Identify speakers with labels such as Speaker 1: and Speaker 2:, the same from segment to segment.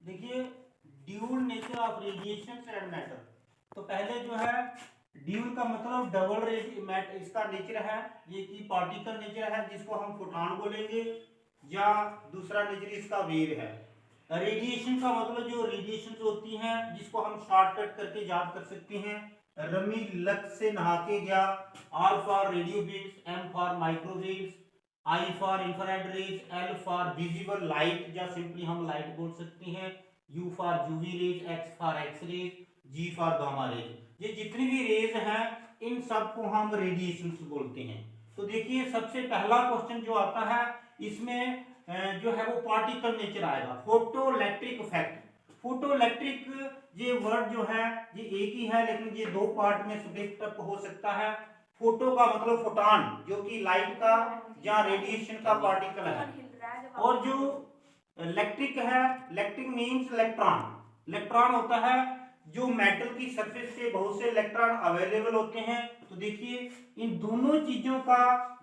Speaker 1: देखिए dual nature of radiation and matter. तो पहले जो है ड्यूल का मतलब डबल इसका नेचर है, ये कि पार्टिकल नेचर है जिसको हम फोटॉन बोलेंगे, या दूसरा नेचर इसका वेव है। रेडिएशन का मतलब जो रेडिएशन होती हैं जिसको हम शॉर्टकट करके याद कर सकते हैं, रमी लक्स से नहा के गया, R for radio waves, M for microwaves, I for infrared rays, L for visible light या सिंपली हम लाइट बोल सकते हैं, U for UV rays, X for X rays, G for gamma rays. ये जितनी भी रेज हैं इन सबको हम रेडिएशन बोलते हैं। तो देखिए सबसे पहला क्वेश्चन जो आता है इसमें जो है वो पार्टिकल नेचर आएगा, photo electric effect. Photo electric ये वर्ड जो है ये एक ही है लेकिन ये दो पार्ट में स्प्लिट हो सकता है। फोटो का मतलब फोटॉन जो कि लाइट का या रेडिएशन का पार्टिकल है, और जो इलेक्ट्रिक है, इलेक्ट्रिक मींस इलेक्ट्रॉन। इलेक्ट्रॉन होता है जो मेटल की सरफेस पे बहुत से इलेक्ट्रॉन अवेलेबल होते हैं। तो देखिए इन दोनों चीजों का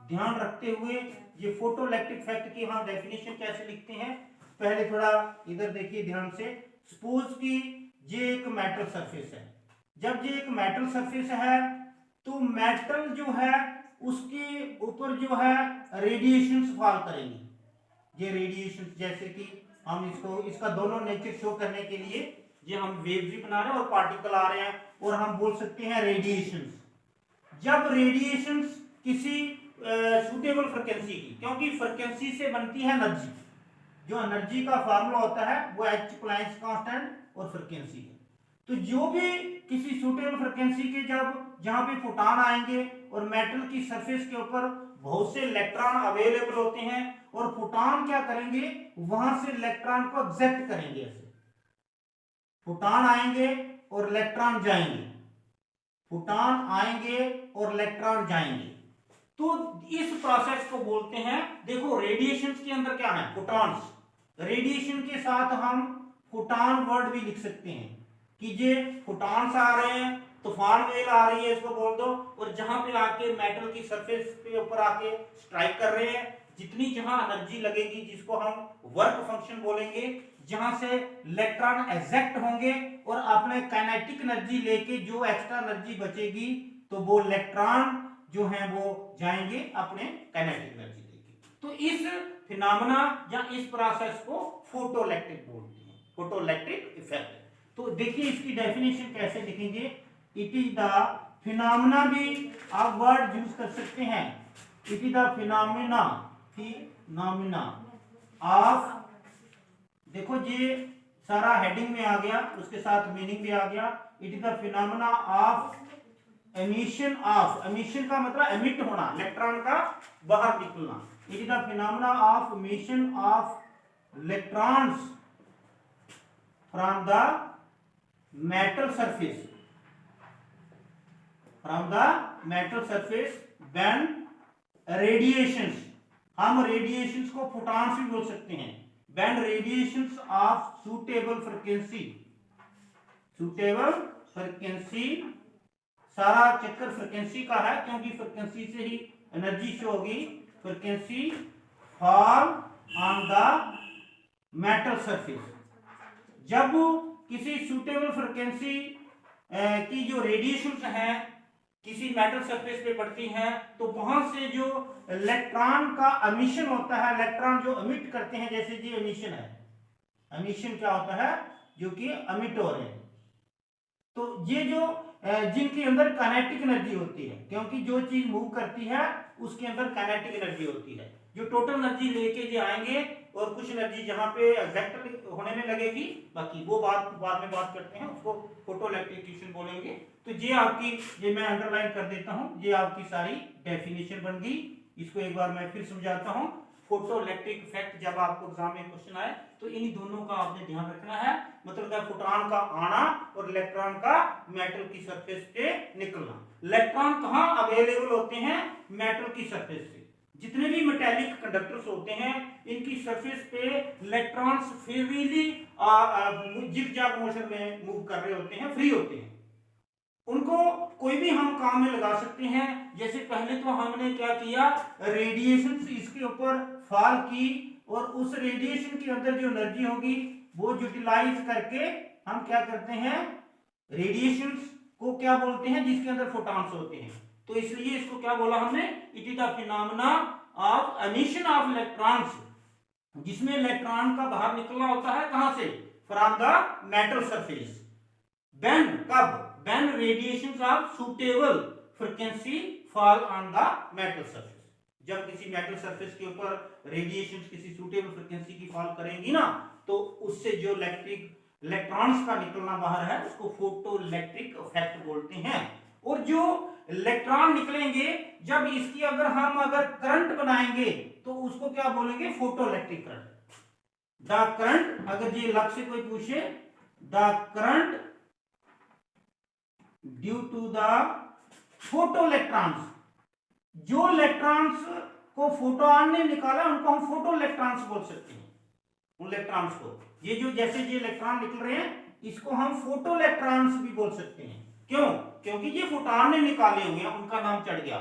Speaker 1: ध्यान रखते हुए ये फोटो इलेक्ट्रिक इफेक्ट की हम डेफिनेशन कैसे लिखते हैं, पहले थोड़ा इधर देखिए ध्यान से। सपोज कि ये एक मेटल सरफेस है, जब ये एक मेटल सरफेस है तो मेटल जो है उसके ऊपर जो है रेडिएशन फॉल करेंगे। ये रेडिएशन जैसे कि हम इसको इसका दोनों नेचर शो करने के लिए ये हम वेव भी बना रहे हैं और पार्टिकल आ रहे हैं, और हम बोल सकते हैं रेडिएशंस। जब रेडिएशंस किसी सूटेबल फ्रिक्वेंसी की, क्योंकि फ्रिक्वेंसी से बनती है एनर्जी, जो एनर्जी का फार्मूला होता है वो एच प्लैंक्स कांस्टेंट और फ्रिक्वेंसी है। तो जो भी किसी सूटेबल फ्रिक्वेंसी के जब जहां पे फोटॉन आएंगे और मेटल की सरफेस के ऊपर बहुत से इलेक्ट्रॉन अवेलेबल होते हैं, और फोटॉन क्या करेंगे वहां से इलेक्ट्रॉन को एक्सेप्ट करेंगे। ऐसे फोटॉन आएंगे और इलेक्ट्रॉन जाएंगे, फोटॉन आएंगे और इलेक्ट्रॉन जाएंगे। तो इस प्रोसेस को बोलते हैं, देखो रेडिएशन के अंदर क्या है फोटॉन्स, रेडिएशन के साथ हम फोटॉन वर्ड भी लिख सकते हैं कि ये फोटॉन्स आ रहे हैं, तूफान वेव आ रही है इसको बोल दो, और जहां पे आके मेटल की सरफेस पे ऊपर आके स्ट्राइक कर रहे हैं, जितनी जहां एनर्जी लगेगी जिसको हम वर्क फंक्शन बोलेंगे, जहां से इलेक्ट्रॉन एजेक्ट होंगे और अपने काइनेटिक एनर्जी लेके जो एक्स्ट्रा एनर्जी बचेगी तो वो इलेक्ट्रॉन जो है वो जाएंगे अपने काइनेटिक एनर्जी लेके। तो इस फिनोमेना या इस प्रोसेस को फोटो इलेक्ट्रिक बोलते हैं, फोटो इलेक्ट्रिक इफेक्ट। तो देखिए इसकी डेफिनेशन कैसे लिखेंगे, इट इज द फिनोमेना, भी आप वर्ड यूज कर सकते हैं, it is the phenomena of, देखो ये सारा हेडिंग में आ गया, उसके साथ मीनिंग भी आ गया। It is the phenomena of emission of, emission का मतलब एमिट होना, इलेक्ट्रॉन का बाहर निकलना। It is the phenomena of emission of electrons from the metal surface, from the metal surface when radiations, हम रेडिएशंस को फोटॉन्स भी बोल सकते हैं, when radiations of suitable frequency, suitable frequency, सारा चक्कर फ्रिक्वेंसी का है क्योंकि फ्रिक्वेंसी से ही एनर्जी शो होगी, frequency fall on the metal surface. जब किसी सुटेबल फ्रिक्वेंसी की जो रेडिएशंस हैं किसी मेटल सरफेस पे पड़ती हैं तो वहां से जो इलेक्ट्रॉन का एमिशन होता है, इलेक्ट्रॉन जो एमिट करते हैं, जैसे ये एमिशन है, एमिशन क्या होता है जो कि एमिट हो रहे हैं, तो ये जो जिनके अंदर काइनेटिक एनर्जी होती है, क्योंकि जो चीज मूव करती है उसके अंदर काइनेटिक एनर्जी होती है, जो टोटल एनर्जी लेके जो आएंगे और कुछ एनर्जी जहां पे एग्जैक्ट होने में लगेगी, बाकी वो बात बाद में बात करते हैं, उसको फोटो इलेक्ट्रिफिकेशन बोलेंगे। तो ये आपकी, ये मैं अंडरलाइन कर देता हूं, ये आपकी सारी डेफिनेशन बन गई। इसको एक बार मैं फिर समझाता हूं। फोटो इलेक्ट्रिक इफेक्ट जब आपको एग्जाम में क्वेश्चन आए तो इन दोनों का आपने ध्यान रखना है, मतलब फोटॉन का आना और इलेक्ट्रॉन का मेटल की सरफेस पे निकलना। इलेक्ट्रॉन कहां अवेलेबल होते हैं, मेटल की सरफेस पे। जितने भी मेटेलिक कंडक्टर्स होते हैं इनकी सरफेस पे इलेक्ट्रॉन्स फ्रीली जिग-जैग मोशन में मूव कर रहे होते हैं, फ्री होते हैं, उनको कोई भी हम काम में लगा सकते हैं। जैसे पहले तो हमने क्या किया, रेडिएशन इसके ऊपर फॉल की और उस रेडिएशन के अंदर जो एनर्जी होगी वो यूटिलाइज करके हम क्या करते हैं, रेडिएशंस को क्या बोलते हैं जिसके अंदर फोटॉन्स होते हैं। तो इसलिए इसको क्या बोला हमने, it is the phenomena of emission of electrons, जिसमें इलेक्ट्रॉन का बाहर निकलना होता है कहां से, from the metal surface. When, कब, when radiations of suitable frequency fall on the metal surface, जब किसी मेटल सरफेस के ऊपर रेडिएशंस किसी सुटेबल फ्रीक्वेंसी की फॉल करेंगी ना, तो उससे जो इलेक्ट्रॉन्स का निकलना बाहर है उसको फोटो इलेक्ट्रिक इफेक्ट बोलते हैं। और जो इलेक्ट्रॉन निकलेंगे जब इसकी अगर करंट बनाएंगे तो उसको क्या बोलेंगे, photo electric current. The current, अगर ये लक्ष्य से कोई पूछे, the current due to the photo electrons, जो इलेक्ट्रॉन्स को फोटोन ने निकाला उनको हम फोटो इलेक्ट्रॉन्स बोल सकते हैं। उन इलेक्ट्रॉन्स को, ये जो जैसे ये इलेक्ट्रॉन निकल रहे हैं इसको हम फोटो इलेक्ट्रॉन्स भी बोल सकते हैं। क्यों, क्योंकि ये फोटोन ने निकाले हुए हैं, उनका नाम चढ़ गया।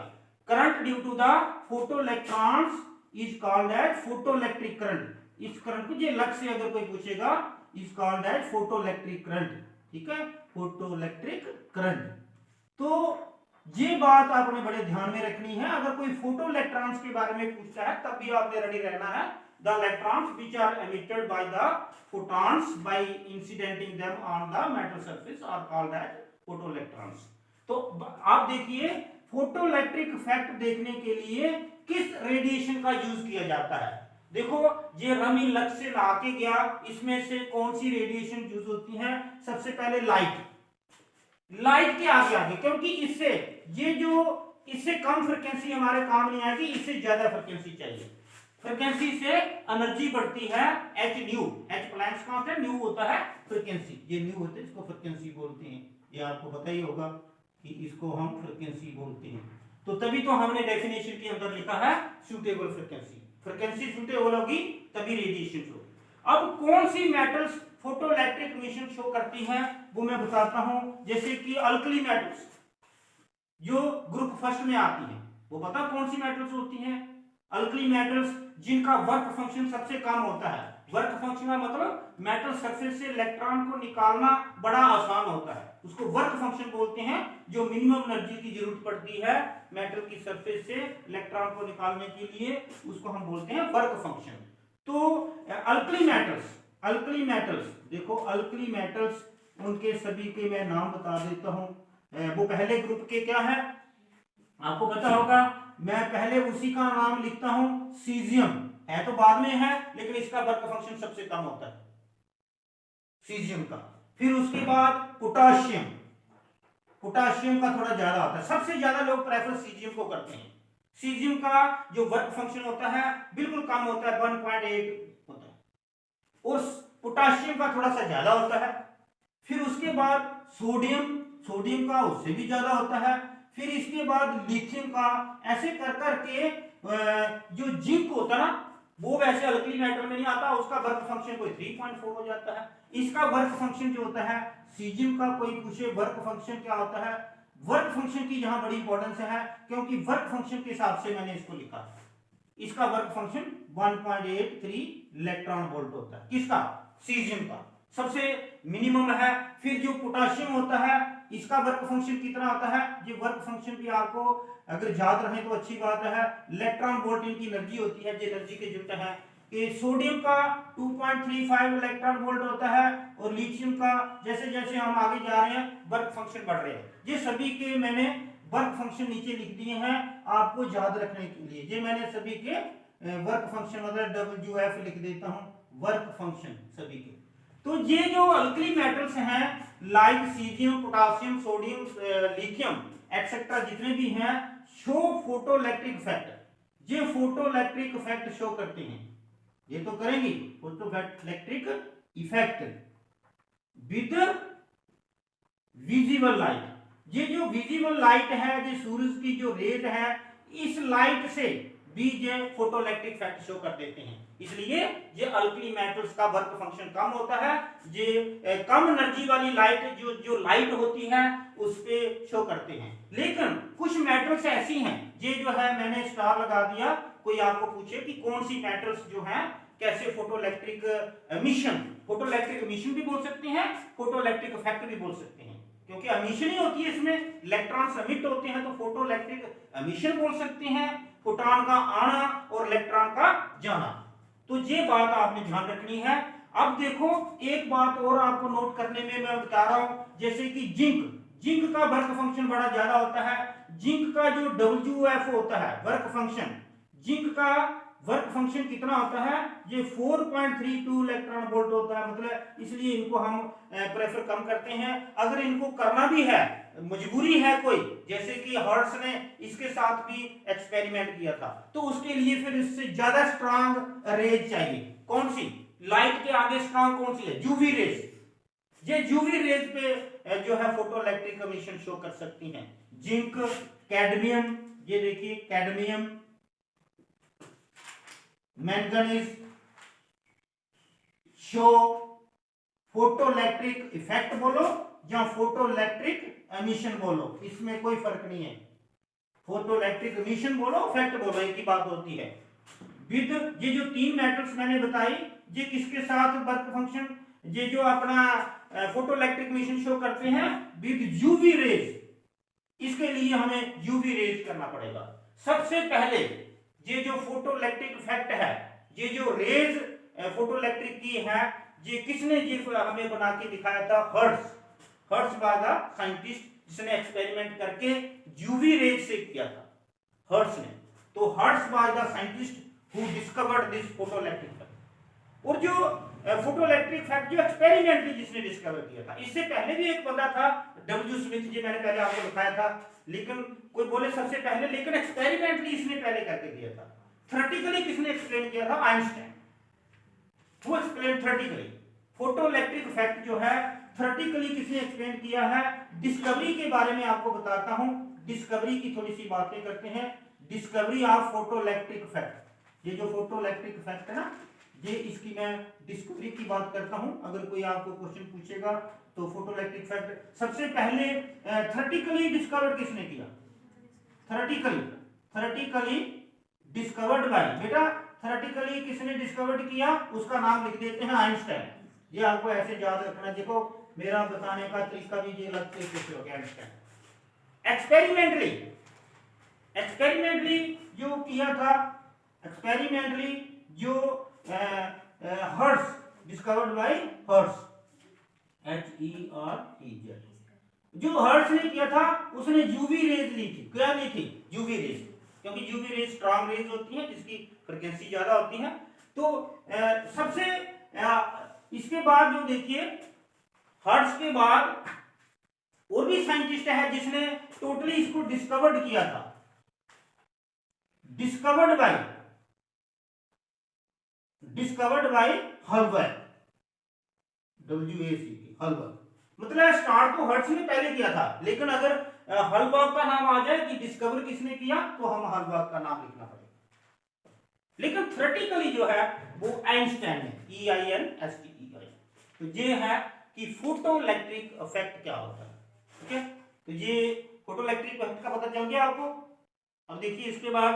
Speaker 1: Current due to the photo electrons is called as photo electric current. इस करंट को ये लक्ष्य से अगर कोई पूछेगा, is called as photo electric current. ठीक है, फोटो इलेक्ट्रिक करंट। तो ये बात आपने बड़े ध्यान में रखनी है, अगर कोई फोटो इलेक्ट्रॉन्स के बारे में पूछता है तब भी आपने रेडी रहना है। The electrons which are emitted by the photons by incidenting them on the metal surface are called as photoelectrons. तो आप देखिए, फोटो इलेक्ट्रिक इफेक्ट देखने के लिए किस रेडिएशन का यूज किया जाता है। देखो, ये रमी लक्ष्य से लाके गया, इसमें से कौन सी रेडिएशन यूज होती है, सबसे पहले लाइट। लाइट के आगे आगे, क्योंकि इससे ये जो इससे कम फ्रीक्वेंसी हमारे काम नहीं आएगी, इससे ज्यादा फ्रीक्वेंसी चाहिए। फ्रीक्वेंसी से एनर्जी बढ़ती है, H new, H Planck's constant, new होता है फ्रीक्वेंसी, ये न्यू होते हैं, इसको फ्रीक्वेंसी बोलते हैं। ये आपको पता ही होगा कि इसको हम फ्रीक्वेंसी बोलते हैं। तो तभी तो हमने डेफिनेशन के अंदर लिखा है सूटेबल फ्रीक्वेंसी। फ्रीक्वेंसी सूटेबल होगी तभी रेडिएशन होगी। अब कौन सी metals photoelectric emission show करती हैं वो मैं बताता हूं। जैसे कि अल्कली मेटल्स जो ग्रुप फर्स्ट में आती हैं, वो पता कौन सी मेटल्स होती हैं, अल्कली मेटल्स जिनका वर्क फंक्शन सबसे कम होता है। वर्क फंक्शन का मतलब मेटल सरफेस से इलेक्ट्रॉन को निकालना बड़ा आसान होता है, उसको वर्क फंक्शन बोलते हैं। जो मिनिमम एनर्जी की जरूरत पड़ती है मेटल की सरफेस से इलेक्ट्रॉन को निकालने के लिए, उसको हम बोलते हैं वर्क फंक्शन। तो अल्कली मेटल्स देखो, अल्कली मेटल्स उनके सभी के मैं नाम बता देता हूं। वो पहले ग्रुप के क्या है आपको पता होगा, मैं पहले उसी का नाम लिखता हूं, सीजियम है तो बाद में है, लेकिन इसका वर्क फंक्शन सबसे कम होता है सीजियम का। फिर उसके बाद पोटाशियम, पोटाशियम का थोड़ा ज्यादा होता है, सबसे ज्यादा लोग प्रेफर सीजियम को करते हैं। सीजियम का जो वर्क फंक्शन होता है बिल्कुल कम होता है, 1.8 होता है, और पोटाशियम का थोड़ा सा ज्यादा होता है। फिर उसके बाद सोडियम का उससे भी ज्यादा होता है। फिर इसके बाद लिथियम का, ऐसे कर करके जो जिंक होता है ना, वो वैसे अल्कली मेटल में नहीं आता, उसका वर्क फंक्शन कोई 3.4 हो जाता है। इसका वर्क फंक्शन जो होता है, सीजियम का कोई पूछे वर्क फंक्शन क्या होता है, वर्क फंक्शन की यहां बड़ी इंपॉर्टेंस है, क्योंकि वर्क फंक्शन के हिसाब से मैंने इसको लिखा। इसका वर्क फंक्शन 1.83 इलेक्ट्रॉन वोल्ट होता है। किसका, सीजियम का सबसे मिनिमम है। फिर जो पोटाशियम होता है, इसका वर्क फंक्शन कितना होता है, ये वर्क फंक्शन भी आपको अगर याद रहे तो अच्छी बात है। इलेक्ट्रॉन वोल्ट इनकी एनर्जी होती है, ये एनर्जी के यूनिट है। कि सोडियम का 2.35 इलेक्ट्रॉन वोल्ट होता है, और लिथियम का जैसे जैसे हम आगे जा रहे हैं वर्क फंक्शन बढ़ रहे हैं। ये सभी के मैंने वर्क फंक्शन नीचे लिख दिए हैं आपको याद रखने के लिए। ये मैंने सभी के वर्क फंक्शन मतलब WF लिख देता हूं, वर्क फंक्शन सभी के। तो ये जो अल्कली मेटल्स हैं like caesium, potassium, sodium, lithium etcetera जितने भी हैं, शो फोटो इलेक्ट्रिक इफेक्ट। ये फोटो इलेक्ट्रिक इफेक्ट शो करते हैं, ये तो करेंगी photo electric effect with visible light. ये जो विजिबल लाइट है, ये सूरज की जो रेज है, इस लाइट से भी ये फोटो इलेक्ट्रिक इफेक्ट शो कर देते हैं। इसलिए ये अल्कली मेटल्स का वर्क फंक्शन कम होता है, ये कम एनर्जी वाली लाइट जो लाइट होती है उस पे शो करते हैं। लेकिन कुछ मेटल्स ऐसी हैं, ये जो है मैंने स्टार लगा दिया, कोई आपको पूछे कि कौन सी मेटल्स जो हैं कैसे photo electric emission photo electric emission भी बोल सकते हैं, फोटो इलेक्ट्रिक इफेक्ट भी बोल सकते हैं, क्योंकि एमिशन ही होती है इसमें, इलेक्ट्रॉन्स एमिट होते हैं तो फोटो इलेक्ट्रिक एमिशन बोल सकते हैं, फोटोन का आना और इलेक्ट्रॉन का जाना। तो ये बात आपने ध्यान रखनी है। अब देखो एक बात और आपको नोट करने में मैं बता रहा हूं, जैसे कि जिंक का वर्क फंक्शन बड़ा ज्यादा होता है। जिंक का जो WF होता है वर्क फंक्शन, जिंक का वर्क फंक्शन कितना होता है, ये 4.32 इलेक्ट्रॉन वोल्ट होता है, मतलब इसलिए इनको हम प्रेफर कम करते हैं। अगर इनको करना भी है, मजबूरी है कोई, जैसे कि हर्ट्ज ने इसके साथ भी एक्सपेरिमेंट किया था, तो उसके लिए फिर इससे ज्यादा स्ट्रांग रेज चाहिए। कौन सी? लाइट के आगे स्ट्रांग कौन सी है? UV rays. ये यूवी रेज पे जो है फोटो इलेक्ट्रिक एमिशन शो कर सकती हैं। जिंक, कैडमियम, ये देखिए cadmium, manganese show photo electric effect बोलो या फोटो इलेक्ट्रिक एमिशन बोलो, इसमें कोई फर्क नहीं है। फोटो इलेक्ट्रिक एमिशन बोलो, इफेक्ट बोलो, एक ही बात होती है। विद ये जो तीन मेटल्स मैंने बताई, ये किसके साथ वर्क फंक्शन, ये जो अपना फोटो इलेक्ट्रिक एमिशन शो करते हैं विद यूवी रेज, इसके लिए हमें यूवी रेज करना पड़ेगा। सबसे पहले ये जो फोटो इलेक्ट्रिक इफेक्ट है, ये जो रेज फोटो इलेक्ट्रिक की है, ये किसने ये हमें बना के दिखाया था? हर्ट्ज वाज द साइंटिस्ट, जिसने एक्सपेरिमेंट करके यूवी रेज से किया था, हर्ट्ज ने। तो hertz was the scientist who discovered this photo electric effect. और जो फोटो इलेक्ट्रिक इफेक्ट जो एक्सपेरिमेंटली जिसने डिस्कवर किया था, इससे पहले भी एक बंदा था W स्मिथ, जी मैंने पहले आपको दिखाया था, लेकिन कोई बोले सबसे पहले, लेकिन एक्सपेरिमेंटली इसने पहले करके दिया था। थ्योरेटिकली किसने एक्सप्लेन किया था? आइंस्टाइन। वो explain theoretically photo electric effect जो है थ्योरेटिकली किसने एक्सप्लेन किया है? डिस्कवरी के बारे में आपको बताता हूं, डिस्कवरी की थोड़ी सी बातें करते हैं। Discovery of photo electric effect, ये जो फोटो इलेक्ट्रिक इफेक्ट है ना, ये इसकी मैं डिस्कवरी की बात करता हूं। अगर कोई आपको क्वेश्चन पूछेगा तो फोटो इलेक्ट्रिक इफेक्ट सबसे पहले थ्योरेटिकली डिस्कवर्ड किसने किया? थ्योरेटिकली डिस्कवर्ड बाय, बेटा थ्योरेटिकली किसने डिस्कवर्ड किया, उसका नाम लिख देते हैं आइंस्टाइन। ये आपको ऐसे याद रखना, देखो मेरा बताने का तरीका भी ये अलग तरीके से हो गया। आइंस्टाइन एक्सपेरिमेंटली जो किया था, एक्सपेरिमेंटली जो hertz discovered by hertz, HERTZ, जो हर्ट्ज ने किया था, उसने यूवी रेज ली थी। क्या ली थी? यूवी रेज, क्योंकि यूवी रेज स्ट्रांग रेज होती है जिसकी फ्रीक्वेंसी ज्यादा होती है। तो सबसे इसके बाद जो देखिए, हर्ट्ज के बाद और भी साइंटिस्ट है जिसने टोटली इसको डिस्कवर्ड किया था। Discovered by Herbert, WACK, Herbert. मतलब स्टार्ट तो हर्ट्ज ने पहले किया था, लेकिन अगर हर्बर्ट का नाम आ जाए कि डिस्कवर किसने किया, तो हम हर्बर्ट का नाम लिखना पड़ेगा। लेकिन थ्योरेटिकली जो है वो आइंस्टाइन है, EINSTEIN। तो ये है कि फोटो इलेक्ट्रिक इफेक्ट क्या होता है। ठीक है, तो ये फोटो इलेक्ट्रिक इफेक्ट का पता चल गया आपको। अब देखिए इसके बाद